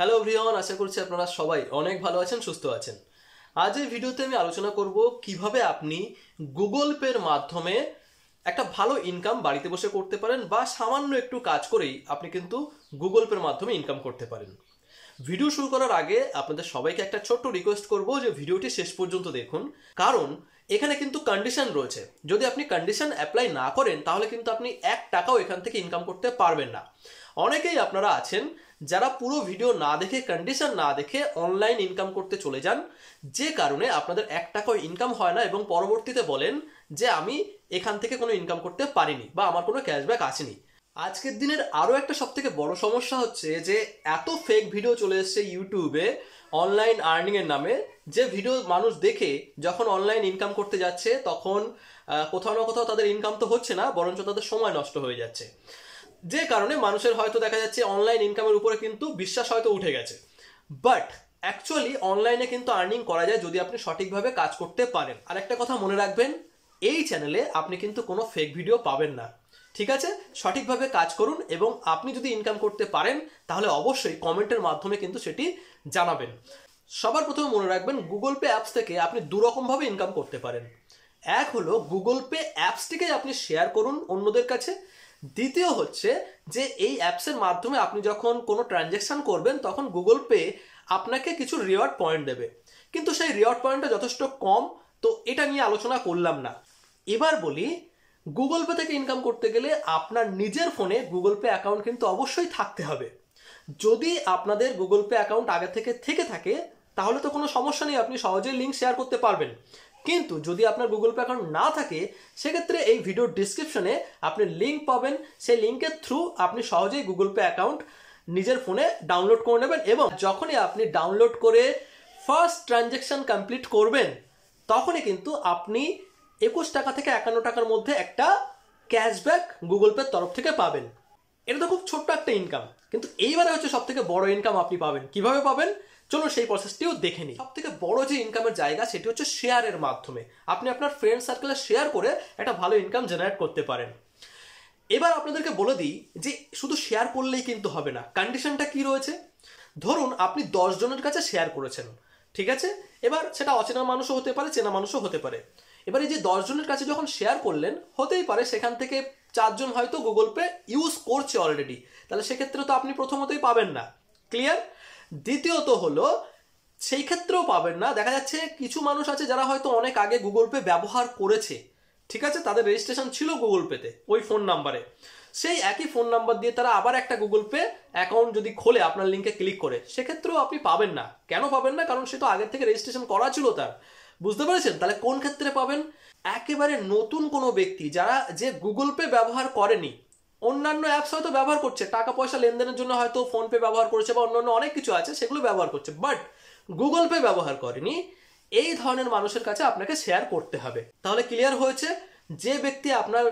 Hello everyone, আশা করছি আপনারা সবাই অনেক ভালো আছেন, সুস্থ আছেন। আজ এই ভিডিওতে আমি আলোচনা করব কিভাবে আপনি গুগল পের মাধ্যমে একটা ভালো ইনকাম বাড়িতে বসে করতে পারেন, বা সামান্য একটু কাজ করেই আপনি কিন্তু গুগল পের মাধ্যমে ইনকাম করতে পারেন। ভিডিও শুরু করার আগে আপনাদের সবাইকে একটা ছোট্ট রিকোয়েস্ট করব যে ভিডিওটি শেষ পর্যন্ত দেখুন, কারণ এখানে কিন্তু কন্ডিশন রয়েছে। যদি আপনি কন্ডিশন অ্যাপ্লাই না করেন তাহলে কিন্তু আপনি 1 টাকাও এখান থেকে ইনকাম করতে পারবেন না। অনেকেই আপনারা আছেন যারা পুরো ভিডিও না দেখে, কন্ডিশন না দেখে অনলাইন ইনকাম করতে চলে যান, যে কারণে আপনাদের 1 টাকাও ইনকাম হয় না এবং পরবর্তীতে বলেন যে আমি এখান থেকে কোনো ইনকাম করতে পারিনি বা আমার কোনো ক্যাশব্যাক আসেনি। আজকের দিনের আরও একটা সবথেকে বড় সমস্যা হচ্ছে যে এত ফেক ভিডিও চলে এসছে ইউটিউবে অনলাইন আর্নিংয়ের নামে, যে ভিডিও মানুষ দেখে যখন অনলাইন ইনকাম করতে যাচ্ছে তখন কোথাও না কোথাও তাদের ইনকাম তো হচ্ছে না, বরঞ্চ তাদের সময় নষ্ট হয়ে যাচ্ছে। যে কারণে মানুষের হয়তো দেখা যাচ্ছে অনলাইন ইনকামের উপরে কিন্তু বিশ্বাস হয়তো উঠে গেছে। বাট অ্যাকচুয়ালি অনলাইনে কিন্তু আর্নিং করা যায় যদি আপনি সঠিকভাবে কাজ করতে পারেন। আর একটা কথা মনে রাখবেন, এই চ্যানেলে আপনি কিন্তু কোনো ফেক ভিডিও পাবেন না, ঠিক আছে? সঠিকভাবে কাজ করুন এবং আপনি যদি ইনকাম করতে পারেন তাহলে অবশ্যই কমেন্টের মাধ্যমে কিন্তু সেটি জানাবেন। সবার প্রথমে মনে রাখবেন, গুগল পে অ্যাপস থেকে আপনি দুরকমভাবে ইনকাম করতে পারেন। এক হলো গুগল পে অ্যাপসটিকে আপনি শেয়ার করুন অন্যদের কাছে। দ্বিতীয় হচ্ছে যে এই অ্যাপসের মাধ্যমে আপনি যখন কোনো ট্রানজ্যাকশন করবেন তখন গুগল পে আপনাকে কিছু রিওয়ার্ড পয়েন্ট দেবে, কিন্তু সেই রিওয়ার্ড পয়েন্টটা যথেষ্ট কম, তো এটা নিয়ে আলোচনা করলাম না। এবার বলি, গুগল পে থেকে ইনকাম করতে গেলে আপনার নিজের ফোনে গুগল পে অ্যাকাউন্ট কিন্তু অবশ্যই থাকতে হবে। যদি আপনাদের গুগল পে অ্যাকাউন্ট আগে থেকে থাকে তাহলে তো কোনো সমস্যা নেই, আপনি সহজেই লিঙ্ক শেয়ার করতে পারবেন। কিন্তু যদি আপনার গুগল পে অ্যাকাউন্ট না থাকে সেক্ষেত্রে এই ভিডিওর ডিসক্রিপশনে আপনি লিঙ্ক পাবেন, সেই লিঙ্কের থ্রু আপনি সহজেই গুগল পে অ্যাকাউন্ট নিজের ফোনে ডাউনলোড করে নেবেন এবং যখনই আপনি ডাউনলোড করে ফার্স্ট ট্রানজ্যাকশন কমপ্লিট করবেন তখনই কিন্তু আপনি 21 টাকা থেকে 51 টাকার মধ্যে একটা ক্যাশব্যাক গুগল পের তরফ থেকে পাবেন। এটা তো খুব ছোট্ট একটা ইনকাম, কিন্তু এইবারে হচ্ছে সব থেকে বড় ইনকাম আপনি পাবেন। কিভাবে পাবেন চলুন সেই প্রসেসটিও দেখে নিই। সব থেকে বড় যে ইনকামের জায়গা সেটি হচ্ছে শেয়ারের মাধ্যমে। আপনি আপনার ফ্রেন্ড সার্কেলে শেয়ার করে একটা ভালো ইনকাম জেনারেট করতে পারেন। এবার আপনাদেরকে বলে দিই যে শুধু শেয়ার করলেই কিন্তু হবে না, কন্ডিশনটা কি রয়েছে। ধরুন আপনি 10 জনের কাছে শেয়ার করেছেন, ঠিক আছে? এবার সেটা অচেনা মানুষও হতে পারে, চেনা মানুষও হতে পারে। এবার এই যে 10 জনের কাছে যখন শেয়ার করলেন, হতেই পারে সেখান থেকে 4 জন হয়তো গুগল পে ইউজ করছে অলরেডি, তাহলে সেক্ষেত্রে তো আপনি প্রথমতই পাবেন না, ক্লিয়ার? দ্বিতীয়ত হলো সেই ক্ষেত্রেও পাবেন না, দেখা যাচ্ছে কিছু মানুষ আছে যারা হয়তো অনেক আগে গুগল পে ব্যবহার করেছে, ঠিক আছে? তাদের রেজিস্ট্রেশন ছিল গুগল পেতে ওই ফোন নাম্বারে, সেই একই ফোন নাম্বার দিয়ে তারা আবার একটা গুগল পে অ্যাকাউন্ট যদি খোলে আপনার লিঙ্কে ক্লিক করে, সেক্ষেত্রেও আপনি পাবেন না। কেন পাবেন না? কারণ সে তো আগের থেকে রেজিস্ট্রেশন করা ছিল তার, বুঝতে পেরেছেন? তাহলে কোন ক্ষেত্রে পাবেন? একেবারে নতুন কোনো ব্যক্তি যে গুগল পে ব্যবহার করেনি, অন্যান্য অ্যাপস হয়তো ব্যবহার করছে, টাকা পয়সা লেনদেনের জন্য হয়তো ফোন পে ব্যবহার করছে বা অন্যান্য অনেক কিছু আছে সেগুলো ব্যবহার করছে, বাট গুগল পে ব্যবহার করেনি, এই ধরনের মানুষের কাছে আপনাকে শেয়ার করতে হবে। তাহলে ক্লিয়ার হয়েছে, যে ব্যক্তি আপনার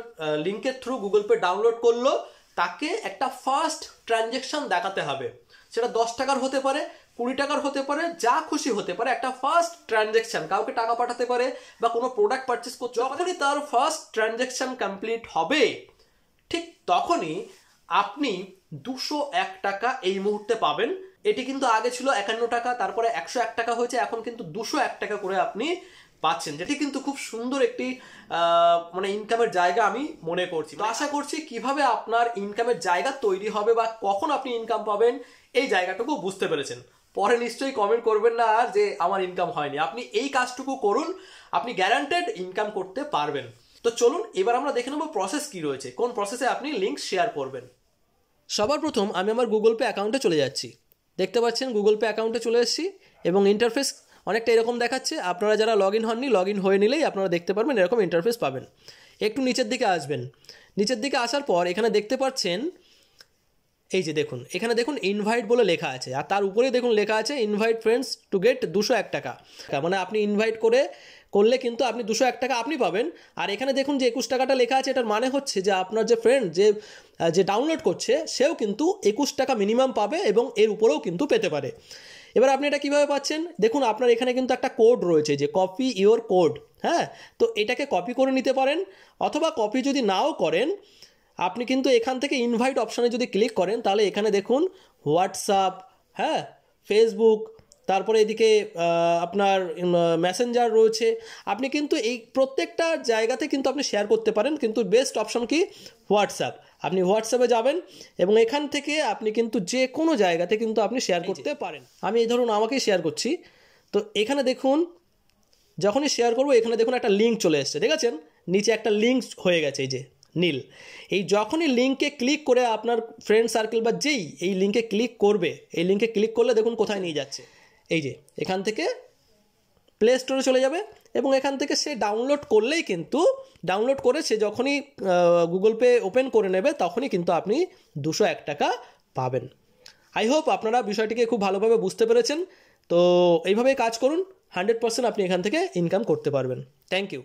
লিঙ্কের থ্রু গুগল পে ডাউনলোড করলো তাকে একটা ফার্স্ট ট্রানজ্যাকশন দেখাতে হবে। সেটা 10 টাকার হতে পারে, 20 টাকার হতে পারে, যা খুশি হতে পারে। একটা ফার্স্ট ট্রানজ্যাকশন, কাউকে টাকা পাঠাতে পারে বা কোনো প্রোডাক্ট পারচেস করতে, যখনই তার ফার্স্ট ট্রানজ্যাকশন কমপ্লিট হবে ঠিক তখনই আপনি 201 টাকা এই মুহূর্তে পাবেন। এটি কিন্তু আগে ছিল 51 টাকা, তারপরে 101 টাকা হয়েছে, এখন কিন্তু 201 টাকা করে আপনি পাচ্ছেন, যেটি কিন্তু খুব সুন্দর একটি মানে ইনকামের জায়গা আমি মনে করছি। তো আশা করছি কিভাবে আপনার ইনকামের জায়গা তৈরি হবে বা কখন আপনি ইনকাম পাবেন এই জায়গাটুকু বুঝতে পেরেছেন। পরে নিশ্চয়ই কমেন্ট করবেন না আর যে আমার ইনকাম হয়নি। আপনি এই কাজটুকু করুন, আপনি গ্যারান্টেড ইনকাম করতে পারবেন। তো চলুন এবার আমরা দেখে নেব প্রসেস কি রয়েছে, কোন প্রসেসে আপনি লিঙ্ক শেয়ার করবেন। সবার প্রথম আমি আমার গুগল পে অ্যাকাউন্টে চলে যাচ্ছি। দেখতে পাচ্ছেন গুগল পে অ্যাকাউন্টে চলে এসেছি এবং ইন্টারফেস অনেকটা এরকম দেখাচ্ছে। আপনারা যারা লগ ইন হননি, লগ ইন হয়ে নিলেই আপনারা দেখতে পারবেন এরকম ইন্টারফেস পাবেন। একটু নিচের দিকে আসবেন, নিচের দিকে আসার পর এখানে দেখতে পাচ্ছেন এই যে দেখুন, এখানে দেখুন ইনভাইট বলে লেখা আছে, আর তার উপরেই দেখুন লেখা আছে ইনভাইট ফ্রেন্ডস টু গেট 201 টাকা। মানে আপনি ইনভাইট করলে কিন্তু আপনি 201 টাকা আপনি পাবেন। আর এখানে দেখুন যে 21 টাকাটা লেখা আছে, এটার মানে হচ্ছে যে আপনার যে ফ্রেন্ড যে ডাউনলোড করছে সেও কিন্তু 21 টাকা মিনিমাম পাবে এবং এর উপরেও কিন্তু পেতে পারে। এবার আপনি এটা কীভাবে পাচ্ছেন দেখুন, আপনার এখানে কিন্তু একটা কোড রয়েছে যে কপি ইওর কোড, হ্যাঁ? তো এটাকে কপি করে নিতে পারেন, অথবা কপি যদি নাও করেন আপনি কিন্তু এখান থেকে ইনভাইট অপশানে যদি ক্লিক করেন তাহলে এখানে দেখুন হোয়াটসঅ্যাপ, হ্যাঁ, ফেসবুক, তারপরে এদিকে আপনার মেসেঞ্জার রয়েছে। আপনি কিন্তু এই প্রত্যেকটা জায়গাতে কিন্তু আপনি শেয়ার করতে পারেন, কিন্তু বেস্ট অপশন কি হোয়াটসঅ্যাপ। আপনি হোয়াটসঅ্যাপে যাবেন এবং এখান থেকে আপনি কিন্তু যে কোনো জায়গাতে কিন্তু আপনি শেয়ার করতে পারেন। আমি এই ধরুন আমাকেই শেয়ার করছি, তো এখানে দেখুন যখনই শেয়ার করবো এখানে দেখুন একটা লিঙ্ক চলে এসছে, দেখেছেন নিচে একটা লিঙ্ক হয়ে গেছে এই যে নীল। এই যখনই লিঙ্কে ক্লিক করে আপনার ফ্রেন্ড সার্কেল বা যেই এই লিঙ্কে ক্লিক করবে, এই লিঙ্কে ক্লিক করলে দেখুন কোথায় নিয়ে যাচ্ছে, এই যে এখান থেকে প্লে স্টোরে চলে যাবে এবং এখান থেকে সে ডাউনলোড করলেই কিন্তু ডাউনলোড করে সে যখনই গুগল পে ওপেন করে নেবে তখনই কিন্তু আপনি 201 টাকা পাবেন। আই হোপ আপনারা বিষয়টিকে খুব ভালোভাবে বুঝতে পেরেছেন। তো এইভাবেই কাজ করুন, 100% আপনি এখান থেকে ইনকাম করতে পারবেন। Thank you.